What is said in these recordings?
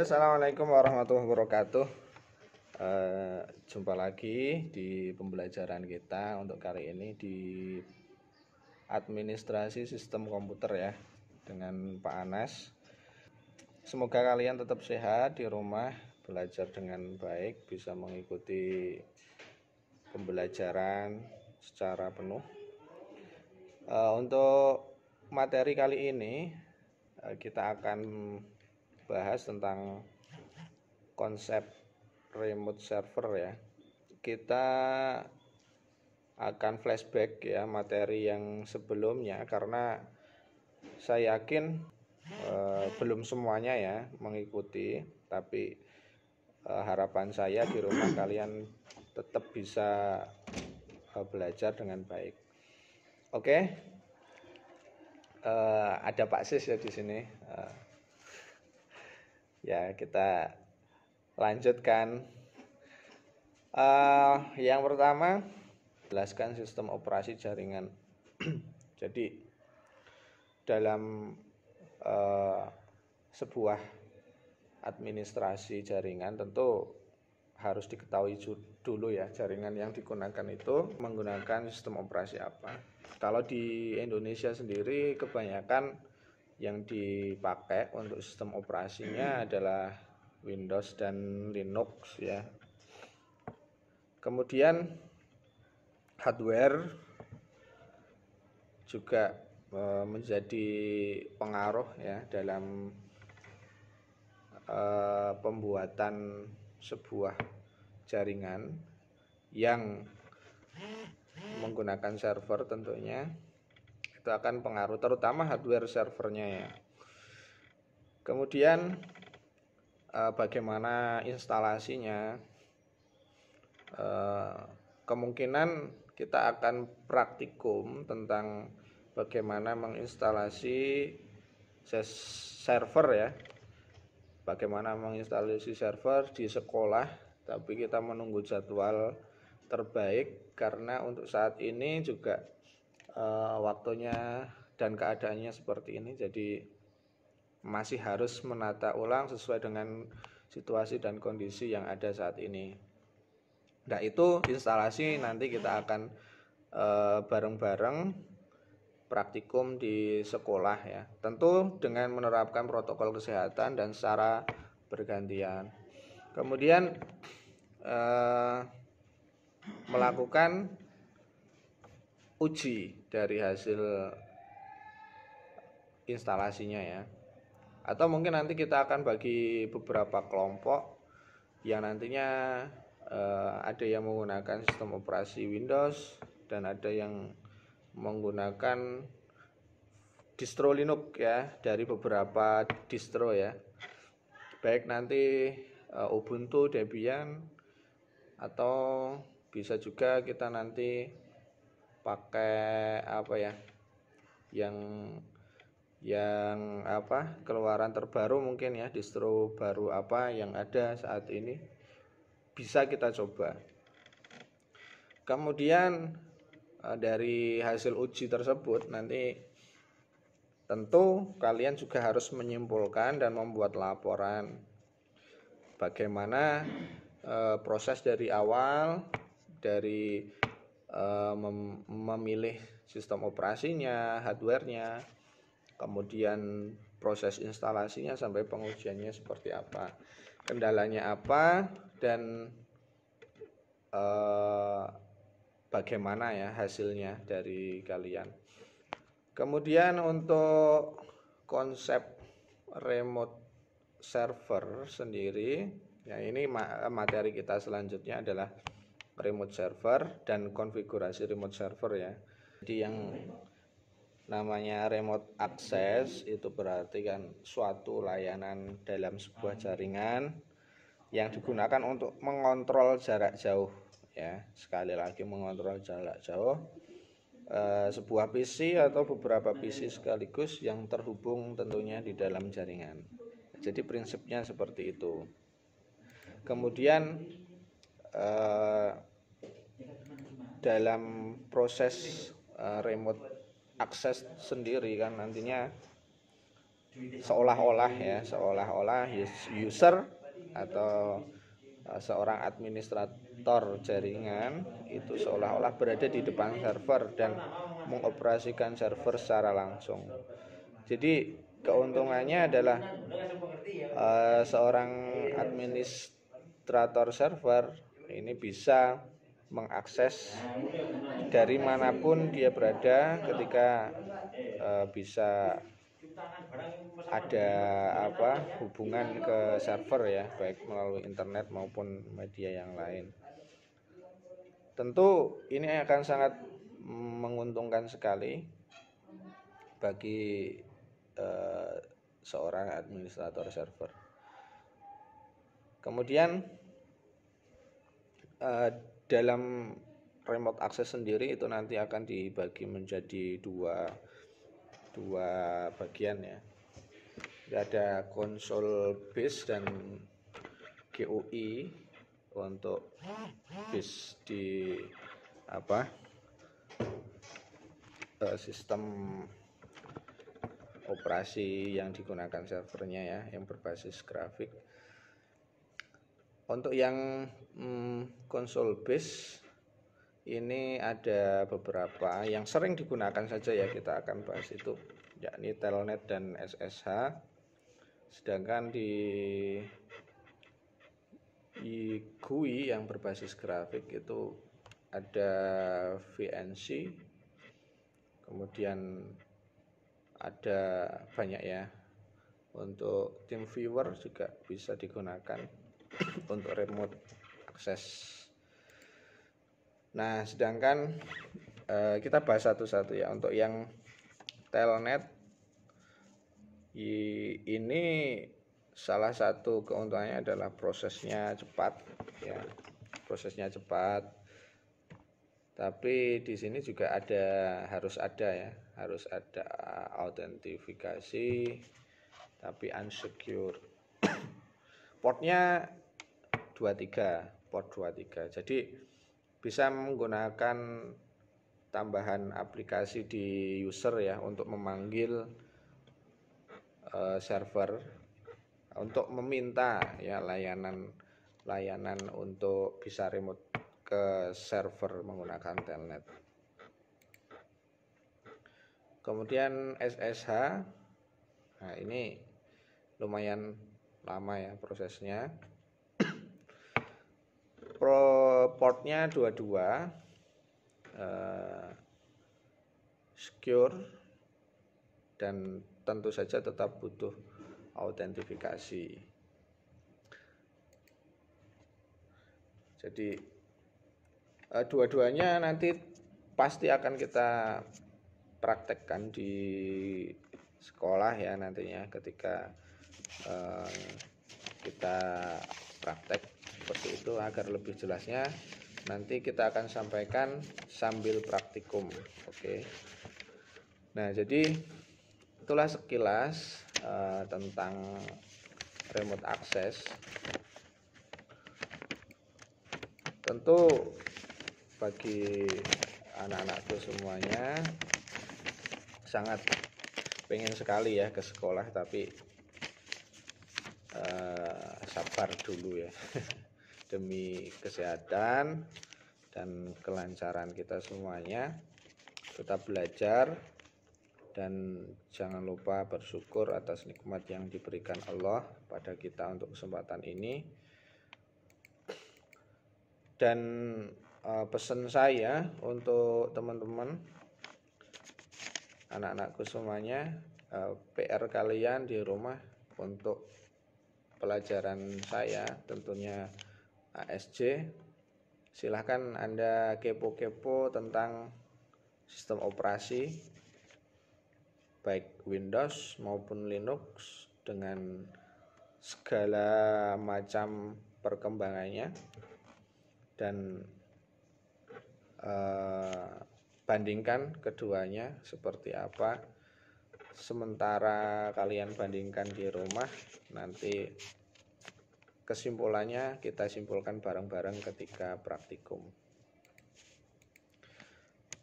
Assalamualaikum warahmatullahi wabarakatuh. Jumpa lagi di pembelajaran kita untuk kali ini di administrasi sistem komputer ya, dengan Pak Anas. Semoga kalian tetap sehat di rumah, belajar dengan baik, bisa mengikuti pembelajaran secara penuh. Untuk materi kali ini kita akan bahas tentang konsep remote server ya. Kita akan flashback ya materi yang sebelumnya, karena saya yakin belum semuanya ya mengikuti, tapi harapan saya di rumah kalian tetap bisa belajar dengan baik. Oke. Ada Pak Sis ya di sini. Ya, kita lanjutkan. Yang pertama, jelaskan sistem operasi jaringan. Jadi dalam sebuah administrasi jaringan tentu harus diketahui dulu ya, jaringan yang digunakan itu menggunakan sistem operasi apa. Kalau di Indonesia sendiri kebanyakan yang dipakai untuk sistem operasinya adalah Windows dan Linux ya. Kemudian hardware juga menjadi pengaruh ya dalam pembuatan sebuah jaringan yang menggunakan server. Tentunya itu akan pengaruh, terutama hardware servernya ya. Kemudian bagaimana instalasinya, kemungkinan kita akan praktikum tentang bagaimana menginstalasi server ya, bagaimana menginstalasi server di sekolah, tapi kita menunggu jadwal terbaik karena untuk saat ini juga waktunya dan keadaannya seperti ini, jadi masih harus menata ulang sesuai dengan situasi dan kondisi yang ada saat ini. Nah, itu instalasi nanti kita akan bareng-bareng praktikum di sekolah ya, tentu dengan menerapkan protokol kesehatan dan secara bergantian. Kemudian melakukan uji dari hasil instalasinya ya, atau mungkin nanti kita akan bagi beberapa kelompok yang nantinya ada yang menggunakan sistem operasi Windows dan ada yang menggunakan distro Linux ya, dari beberapa distro ya, baik nanti Ubuntu, Debian, atau bisa juga kita nanti pakai apa ya, yang apa, keluaran terbaru mungkin ya, distro baru apa yang ada saat ini, bisa kita coba. Kemudian dari hasil uji tersebut nanti tentu kalian juga harus menyimpulkan dan membuat laporan bagaimana proses dari awal, dari memilih sistem operasinya, hardwarenya, kemudian proses instalasinya sampai pengujiannya seperti apa, kendalanya apa, dan bagaimana ya hasilnya dari kalian. Kemudian untuk konsep remote server sendiri ya, ini materi kita selanjutnya adalah remote server dan konfigurasi remote server ya. Jadi yang namanya remote access itu berarti kan suatu layanan dalam sebuah jaringan yang digunakan untuk mengontrol jarak jauh ya. Sekali lagi, mengontrol jarak jauh sebuah PC atau beberapa PC sekaligus yang terhubung tentunya di dalam jaringan. Jadi prinsipnya seperti itu. Kemudian dalam proses remote access sendiri kan nantinya seolah-olah user atau seorang administrator jaringan itu seolah-olah berada di depan server dan mengoperasikan server secara langsung. Jadi keuntungannya adalah seorang administrator server ini bisa mengakses dari manapun dia berada ketika bisa ada hubungan ke server ya, baik melalui internet maupun media yang lain. Tentu ini akan sangat menguntungkan sekali bagi seorang administrator server. Kemudian dalam remote access sendiri itu nanti akan dibagi menjadi dua bagian ya. Ada console base dan GUI. Untuk base di sistem operasi yang digunakan servernya ya, yang berbasis grafik. Untuk yang console base ini ada beberapa yang sering digunakan saja ya, kita akan bahas itu, yakni Telnet dan SSH. Sedangkan di GUI yang berbasis grafik itu ada VNC, kemudian ada banyak ya. Untuk TeamViewer juga bisa digunakan untuk remote access. Nah, sedangkan kita bahas satu-satu ya. Untuk yang Telnet ini salah satu keuntungannya adalah prosesnya cepat ya. Prosesnya cepat. Tapi di sini juga harus ada autentifikasi tapi unsecure. Portnya 23, port 23. Jadi bisa menggunakan tambahan aplikasi di user ya untuk memanggil server untuk meminta ya layanan untuk bisa remote ke server menggunakan Telnet. Kemudian SSH, nah ini lumayan lama ya prosesnya. Portnya 22, secure, dan tentu saja tetap butuh autentifikasi. Jadi dua-duanya nanti pasti akan kita praktekkan di sekolah ya nantinya ketika kita praktek seperti itu. Agar lebih jelasnya nanti kita akan sampaikan sambil praktikum. Oke. Nah, jadi itulah sekilas tentang remote access. Tentu bagi anak-anakku semuanya sangat pengen sekali ya ke sekolah, tapi sabar dulu ya demi kesehatan dan kelancaran kita semuanya. Tetap belajar dan jangan lupa bersyukur atas nikmat yang diberikan Allah pada kita untuk kesempatan ini. Dan pesan saya untuk teman-teman, anak-anakku semuanya, PR kalian di rumah untuk pelajaran saya tentunya ASJ. Silahkan Anda kepo-kepo tentang sistem operasi baik Windows maupun Linux dengan segala macam perkembangannya, dan bandingkan keduanya seperti apa. Sementara kalian bandingkan di rumah, nanti kesimpulannya kita simpulkan bareng-bareng ketika praktikum.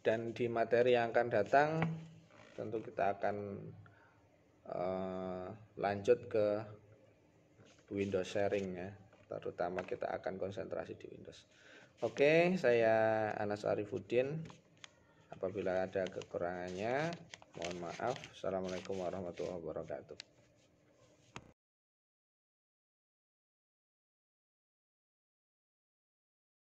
Dan di materi yang akan datang tentu kita akan lanjut ke Windows sharing ya, terutama kita akan konsentrasi di Windows. Oke, saya Anas Arifuddin. Apabila ada kekurangannya, mohon maaf. Assalamualaikum warahmatullahi wabarakatuh.